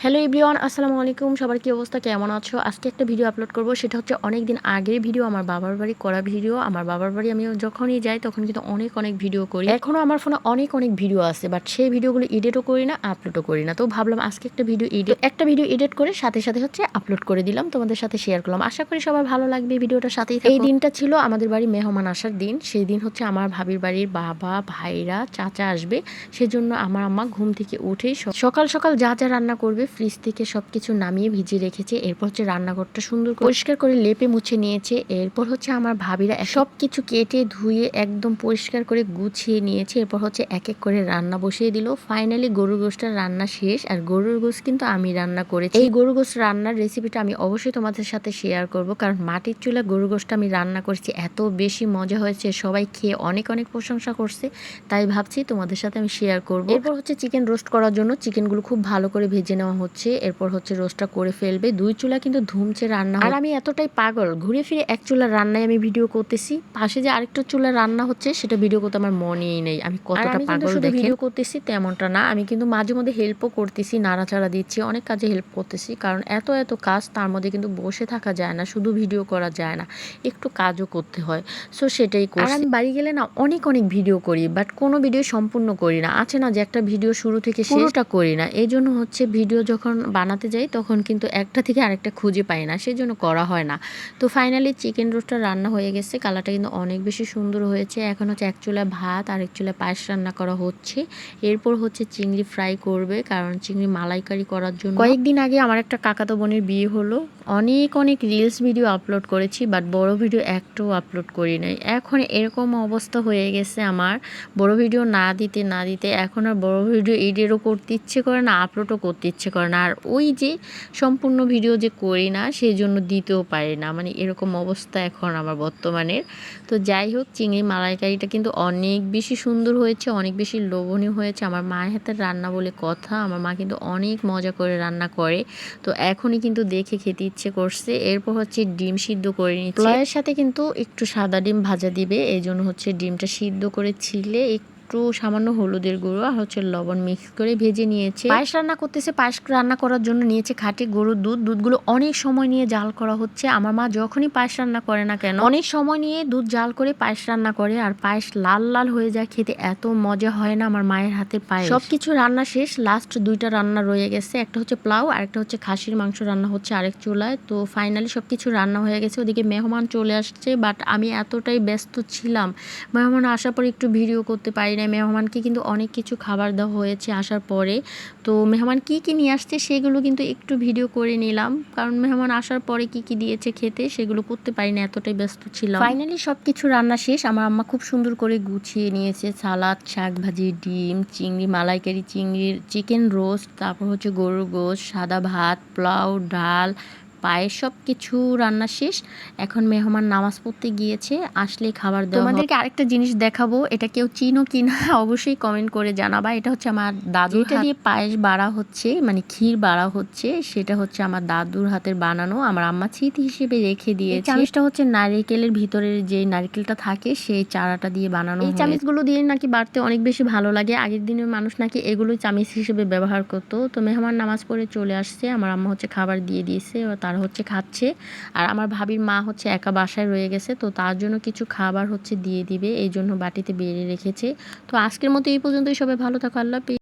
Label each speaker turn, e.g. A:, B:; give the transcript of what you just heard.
A: Hello everyone, আসসালামু আলাইকুম। সবার কি অবস্থা, কেমন আছো? আজকে একটা ভিডিও আপলোড করব, সেটা হচ্ছে অনেক দিন আগের ভিডিও, আমার বাবার বাড়ি করা ভিডিও। আমার বাবার বাড়ি আমি যখনই যাই তখন কিন্তু অনেক ভিডিও করি। এখনও আমার ফোনে অনেক ভিডিও আছে, বাট সেই ভিডিওগুলো এডিটও করি না, আপলোডও করি না। তো ভাবলাম আজকে একটা ভিডিও এডিট করে সাথে হচ্ছে আপলোড করে দিলাম, তোমাদের সাথে শেয়ার করলাম। আশা করি সবার ভালো লাগবে, ভিডিওটা সাথেই থাকো। এই দিনটা ছিল আমাদের বাড়ি মেহমান আসার দিন। সেই দিন হচ্ছে আমার ভাবির বাড়ির বাবা, ভাইরা, চাচা আসবে। সেজন্য আমার আম্মা ঘুম থেকে উঠেই সকাল সকাল যা যা রান্না করবে ফ্রিজ থেকে সবকিছু নামিয়ে ভিজিয়ে রেখেছে। এরপর হচ্ছে রান্নাঘরটা সুন্দর করে পরিষ্কার করে লেপে মুছে নিয়েছে। এরপর হচ্ছে আমার ভাবিরা সবকিছু কেটে ধুয়ে একদম পরিষ্কার করে গুছিয়ে নিয়েছে। এরপর হচ্ছে এক এক করে রান্না বসিয়ে দিল। ফাইনালি গরুর গোশটার রান্না শেষ। আর গরুর গোশ কিন্তু আমি রান্না করেছি। এই গরুর গোশ রান্নার রেসিপিটা আমি অবশ্যই তোমাদের সাথে শেয়ার করব, কারণ মাটির চুলা গরুর গোশটা আমি রান্না করেছি, এত বেশি মজা হয়েছে, সবাই খেয়ে অনেক প্রশংসা করছে। তাই ভাবছি তোমাদের সাথে আমি শেয়ার করব। এরপর হচ্ছে চিকেন রোস্ট করার জন্য চিকেনগুলো খুব ভালো করে ভেজে নেওয়া হচ্ছে। এরপর হচ্ছে রোস্টটা করে ফেলবে। দুই চুলা কিন্তু ধুমছে রান্না। আর আমি এতটাই পাগল, ঘুরে ফিরে এক চুলার রান্নায় আমি ভিডিও করতেছি, পাশে যে আরেকটা চুলার রান্না হচ্ছে সেটা ভিডিও করতে আমার মনেই নেই। আমি কতটা পাগল শুধু ভিডিও করতেছি তেমনটা না, আমি কিন্তু মাঝে মধ্যে হেল্পও করতেছি, নাড়াচাড়া দিচ্ছি, অনেক কাজে হেল্প করতেছি। কারণ এত কাজ, তার মধ্যে কিন্তু বসে থাকা যায় না, শুধু ভিডিও করা যায় না, একটু কাজও করতে হয়। সো সেটাই করছি। আর আমি বাড়ি গেলে না অনেক ভিডিও করি, বাট কোনো ভিডিও সম্পূর্ণ করি না। আছে না যে একটা ভিডিও শুরু থেকে শেষটা করি না। এই জন্য হচ্ছে ভিডিও যখন বানাতে যাই তখন কিন্তু একটা থেকে আরেকটা খুঁজে পাই না, সেই জন্য করা হয় না। তো ফাইনালি চিকেন রোস্টটা রান্না হয়ে গেছে, কালারটা কিন্তু অনেক বেশি সুন্দর হয়েছে। এখন হচ্ছে এক চুলায় ভাত আর এক চুলায় পায়েস রান্না করা হচ্ছে। এরপর হচ্ছে চিংড়ি ফ্রাই করবে, কারণ চিংড়ি মালাইকারি করার জন্য। কয়েকদিন আগে আমার একটা কাকাতো বোনের বিয়ে হলো, অনেক রিলস ভিডিও আপলোড করেছি, বাট বড় ভিডিও একটাও আপলোড করি নাই। এখন এরকম অবস্থা হয়ে গেছে আমার, বড় ভিডিও না দিতে এখন আর বড় ভিডিও এডিটও করতে ইচ্ছে করে না, আপলোডও করতে ইচ্ছে করে না। আর ওই যে সম্পূর্ণ ভিডিও যে করি না, সেই জন্য দিতেও পারি না, মানে এরকম অবস্থা এখন আমার বর্তমানের। তো যাই হোক, চিংড়ি মালাইকারিটা কিন্তু অনেক বেশি সুন্দর হয়েছে, অনেক বেশি লোভনীয় হয়েছে। আমার মায়ের হাতের রান্না বলে কথা, আমার মা কিন্তু অনেক মজা করে রান্না করে। তো এখনই কিন্তু দেখে খেতে ইচ্ছে করছে। এরপর হচ্ছে ডিম সিদ্ধ করে নিচ্ছে। পোলাওয়ের সাথে কিন্তু একটু সাদা ডিম ভাজা দিবে, এই জন্য হচ্ছে ডিমটা সিদ্ধ করে ছিলে একটু সামান্য হলুদের গুঁড়ো আর হচ্ছে লবণ মিক্স করে ভেজে নিয়েছে। পায়েস রান্না করতেছে, পায়েস রান্না করার জন্য নিয়েছে খাঁটি গরুর দুধগুলো অনেক সময় নিয়ে জাল করা হচ্ছে। আমার মা যখনই পায়েস রান্না করে না কেন, অনেক সময় নিয়ে দুধ জাল করে পায়েস রান্না করে, আর পায়েস লাল হয়ে যায়, খেতে এত মজা হয় না আমার মায়ের হাতের পায়েস। সবকিছু রান্না শেষ, লাস্ট দুইটা রান্না রয়ে গেছে, একটা হচ্ছে পোলাও আর একটা হচ্ছে খাসির মাংস রান্না হচ্ছে আরেক চুলায়। তো ফাইনালি সবকিছু রান্না হয়ে গেছে। ওদিকে মেহমান চলে আসছে, বাট আমি এতটাই ব্যস্ত ছিলাম, মেহমান আসার পর একটু ভিডিও করতে পারি না। মেহমানকে কিন্তু অনেক কিছু খাবার দেওয়া হয়েছে আসার পরে। তো মেহমান কি নিয়ে আসছে সেগুলো কিন্তু একটু ভিডিও করে নিলাম, কারণ মেহমান আসার পরে কি দিয়েছে খেতে সেগুলো করতে পারি না, এতটাই ব্যস্ত ছিলাম। ফাইনালি সবকিছু রান্না শেষ। আমার আম্মা খুব সুন্দর করে গুছিয়ে নিয়েছে, সালাদ, শাক ভাজি, ডিম, চিংড়ি মালাইকারি, চিকেন রোস্ট, তারপর হচ্ছে গরুর গোশত, সাদা ভাত, পোলাও, ডাল, পায়েস, সব কিছু রান্না শেষ। এখন মেহমান নামাজ পড়তে গিয়েছে, আসলে খাবার দেওয়া। তোমাদেরকে আরেকটা জিনিস দেখাবো, এটা কেউ চিনো কিনা অবশ্যই কমেন্ট করে জানাবা। এটা হচ্ছে আমার দাদুর হাত দিয়ে পায়েস বাড়া হচ্ছে, মানে ক্ষীর বাড়া হচ্ছে, সেটা হচ্ছে আমার দাদুর হাতের বানানো, আমার আম্মা স্মৃতি হিসেবে রেখে দিয়েছে। চামিচটা হচ্ছে নারিকেলের ভিতরের যে নারিকেলটা থাকে সেই চারাটা দিয়ে বানানো। এই চামিচগুলো দিয়ে নাকি বাড়তে অনেক বেশি ভালো লাগে। আগের দিনের মানুষ নাকি এগুলোই চামিচ হিসেবে ব্যবহার করতো। তো মেহমান নামাজ পড়ে চলে আসছে, আমার আম্মা হচ্ছে খাবার দিয়ে দিয়েছে, তারা হচ্ছে খাচ্ছে। আর আমার ভাবির মা হচ্ছে একা বাসায় রয়ে গেছে, তো তার জন্য কিছু খাবার হচ্ছে দিয়ে দিবে, এই জন্য বাটিতে বেড়ে রেখেছে। তো আজকের মতো এই পর্যন্তই, সবাই ভালো থাকো, আল্লাহ হাফেজ।